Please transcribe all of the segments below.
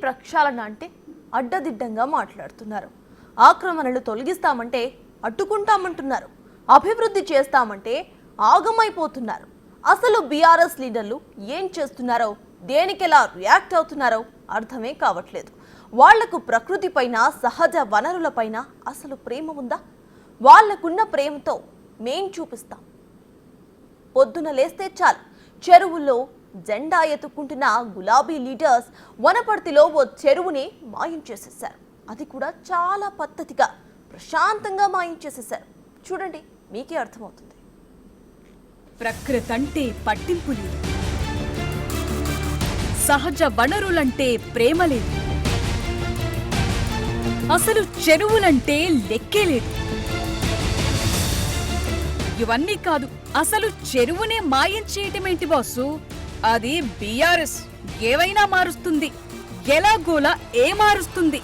ప్రక్షాళన అంటే అడ్డదిడ్డంగా మాట్లాడుతున్నారు. ఆక్రమణలు తొలగిస్తామంటే అడ్డుకుంటామంటున్నారు. అభివృద్ధి చేస్తామంటే ఆగమైపోతున్నారు. అసలు బీఆర్ఎస్ లీడర్లు ఏం చేస్తున్నారో, దేనికెలా రియాక్ట్ అవుతున్నారో అర్థమే కావట్లేదు. వాళ్లకు ప్రకృతి పైన, సహజ వనరులపైన అసలు ప్రేమ ఉందా? వాళ్లకున్న ప్రేమతో మేం చూపిస్తాం. పొద్దున లేస్తే చాలు చెరువుల్లో జెండా ఎత్తుకుంటున్న గులాబీ లీడర్స్ వనపర్తిలో ఓ చెరువుని మాయం చేసేశారు. అది కూడా చాలా పద్ధతిగా, ప్రశాంతంగా మాయం చేసేశారు. చూడండి, మీకే అర్థమవుతుంది. ప్రకృతి అంటే పట్టింపు లేదు, సహజ వనరులంటే ప్రేమ లేదు, అసలు చెరువులంటే లెక్కే లేదు. ఇవన్నీ కాదు, అసలు చెరువునే మాయం చేయటమేంటి బాసు? అది బీఆర్ఎస్ ఏవైనా మారుస్తుంది, ఎలాగోలా ఏ మారుస్తుంది.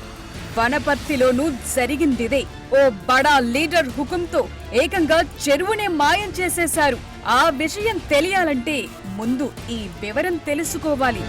వనపర్తిలోనూ జరిగిందిదే. ఓ బడా లీడర్ హుకుంతో ఏకంగా చెరువునే మాయం చేసేశారు. ఆ విషయం తెలియాలంటే ముందు ఈ వివరం తెలుసుకోవాలి.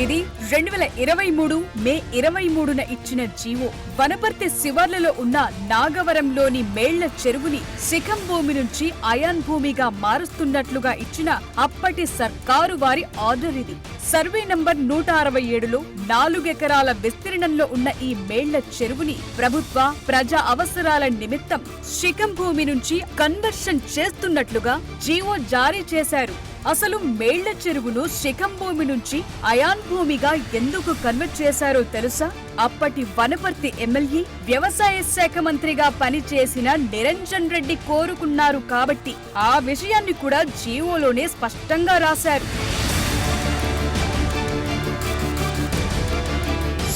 ఇది 2023 మే 23న ఇచ్చిన జీవో. వనపర్తి శివార్లలో ఉన్న నాగవరంలోని మేళ్ల చెరువుని శిఖం భూమి నుంచి అయాన్ భూమిగా మారుస్తున్నట్లుగా ఇచ్చిన అప్పటి సర్కారు వారి ఆర్డర్ ఇది. సర్వే నంబర్ 167లో 4 ఎకరాల విస్తీర్ణంలో ఉన్న ఈ మేళ్ల చెరువుని ప్రభుత్వ ప్రజా అవసరాల నిమిత్తం శిఖం భూమి నుంచి కన్వర్షన్ చేస్తున్నట్లుగా జీవో జారీ చేశారు. అసలు మేళ్ల చెరువును శిఖం భూమి నుంచి అయాన్ భూమిగా ఎందుకు కన్వర్ట్ చేశారో తెలుసా? అప్పటి వనపర్తి ఎమ్మెల్యే, వ్యవసాయ శాఖ మంత్రిగా పనిచేసిన నిరంజన్ రెడ్డి కోరుకున్నారు కాబట్టి ఆ విషయాన్ని కూడా జీవోలోనే స్పష్టంగా రాశారు.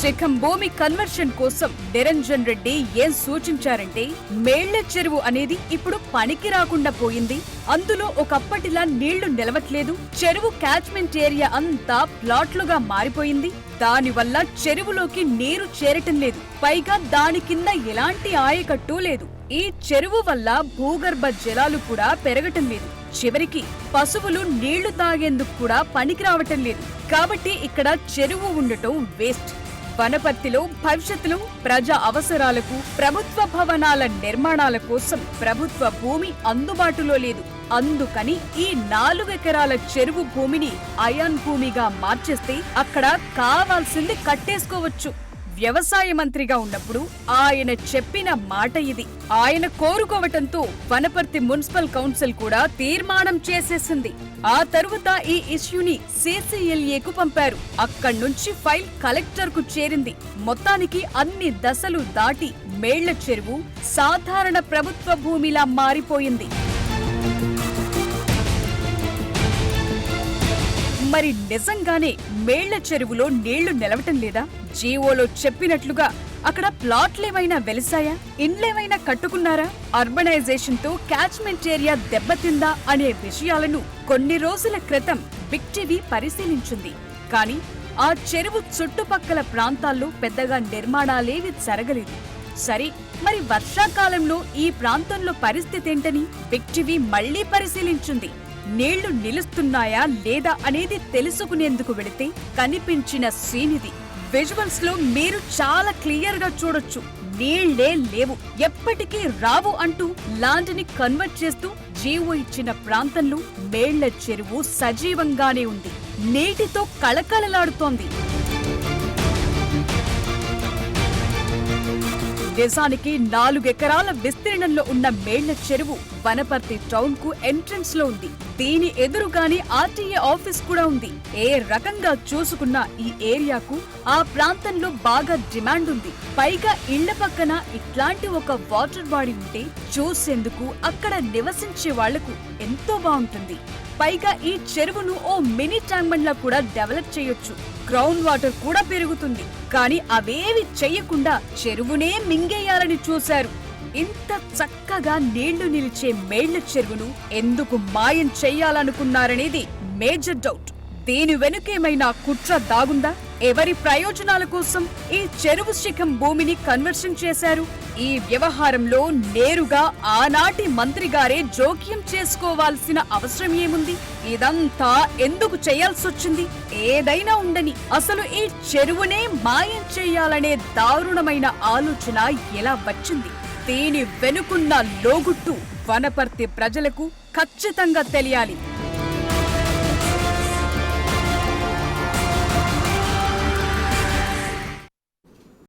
శిఖం భూమి కన్వర్షన్ కోసం నిరంజన్ రెడ్డి ఏం సూచించారంటే, మేళ్ల చెరువు అనేది ఇప్పుడు పనికి రాకుండా పోయింది, అందులో ఒకప్పటిలా నీళ్లు నిలవట్లేదు, చెరువు క్యాచ్మెంట్ ఏరియా అంతా ప్లాట్లుగా మారిపోయింది, దానివల్ల చెరువులోకి నీరు చేరటం లేదు, పైగా దాని కింద ఎలాంటి ఆయకట్టు లేదు, ఈ చెరువు వల్ల భూగర్భ జలాలు కూడా పెరగటం లేదు, చివరికి పశువులు నీళ్లు తాగేందుకు కూడా పనికి రావటం లేదు, కాబట్టి ఇక్కడ చెరువు ఉండటం వేస్ట్. వనపర్తిలో భవిష్యత్తులో ప్రజా అవసరాలకు, ప్రభుత్వ భవనాల నిర్మాణాల కోసం ప్రభుత్వ భూమి అందుబాటులో లేదు. అందుకని ఈ 4 ఎకరాల చెరువు భూమిని అయాన్ భూమిగా మార్చేస్తే అక్కడ కావాల్సింది కట్టేసుకోవచ్చు. వ్యవసాయ మంత్రిగా ఉన్నప్పుడు ఆయన చెప్పిన మాట ఇది. ఆయన కోరుకోవటంతో వనపర్తి మున్సిపల్ కౌన్సిల్ కూడా తీర్మానం చేసేసింది. ఆ తరువాత ఈ ఇష్యూని CCLAకు పంపారు. అక్కడి నుంచి ఫైల్ కలెక్టర్ కు చేరింది. మొత్తానికి అన్ని దశలు దాటి మేళ్ల చెరువు సాధారణ ప్రభుత్వ భూమిలా మారిపోయింది. మరి నిజంగానే మేళ్ల చెరువులో నీళ్లు నిలవటం లేదా? జీవోలో చెప్పినట్లుగా అక్కడ ప్లాట్లేమైనా వెలిసాయా? ఇండ్లేమైనా కట్టుకున్నారా? అర్బనైజేషన్ తో క్యాచ్మెంట్ ఏరియా దెబ్బతిందా అనే విషయాలను కొన్ని రోజుల క్రితం బిగ్ టీవీ పరిశీలించింది. కానీ ఆ చెరువు చుట్టుపక్కల ప్రాంతాల్లో పెద్దగా నిర్మాణాలేవి జరగలేదు. సరే, మరి వర్షాకాలంలో ఈ ప్రాంతంలో పరిస్థితి ఏంటని బిగ్ టీవీ మళ్లీ పరిశీలించింది. నీళ్లు నిలుస్తున్నాయా లేదా అనేది తెలుసుకునేందుకు వెళితే కనిపించిన సీనిది. విజువల్స్ లో మీరు చాలా క్లియర్ గా చూడొచ్చు. నీళ్లే లేవు, ఎప్పటికీ రావు అంటూ ల్యాండ్ ని కన్వర్ట్ చేస్తూ జీవో ఇచ్చిన ప్రాంతంలో మేళ్ల చెరువు సజీవంగానే ఉంది, నీటితో కళకళలాడుతోంది. దేశానికి 4 ఎకరాల విస్తీర్ణంలో ఉన్న మేళ్ల చెరువు వనపర్తి టౌన్ కు ఎంట్రన్స్ లో ఉంది. దీని ఎదురుగానే RTA ఆఫీస్ కూడా ఉంది. ఏ రకంగా చూసుకున్నా ఈ ఏరియాకు ఆ ప్రాంతంలో బాగా డిమాండ్ ఉంది. పైగా ఇళ్ల పక్కన ఇట్లాంటి ఒక వాటర్ బాడీ ఉంటే చూసేందుకు అక్కడ నివసించే వాళ్లకు ఎంతో బాగుంటుంది. పైగా ఈ చెరువును ఓ మినీ ట్యాంక్ లా కూడా డెవలప్ చేయొచ్చు. గ్రౌండ్ వాటర్ కూడా పెరుగుతుంది. కానీ అవేవి చెయ్యకుండా చెరువునే మింగేయాలని చూశారు. ఇంత చక్కగా నీళ్లు నిలిచే మేళ్ల చెరువును ఎందుకు మాయం చెయ్యాలనుకున్నారనేది మేజర్ డౌట్. దీని వెనుకేమైనా కుట్ర దాగుందా? ఎవరి ప్రయోజనాల కోసం ఈ చెరువు శిఖం భూమిని కన్వర్షన్ చేశారు? ఈ వ్యవహారంలో నేరుగా ఆనాటి మంత్రి గారే జోక్యం చేసుకోవాల్సిన అవసరం ఏముంది? ఇదంతా ఎందుకు చేయాల్సొచ్చింది? ఏదైనా ఉండని, అసలు ఈ చెరువునే మాయం చేయాలనే దారుణమైన ఆలోచన ఎలా వచ్చింది? దీని వెనుకున్న లోగుట్టు వనపర్తి ప్రజలకు ఖచ్చితంగా తెలియాలి.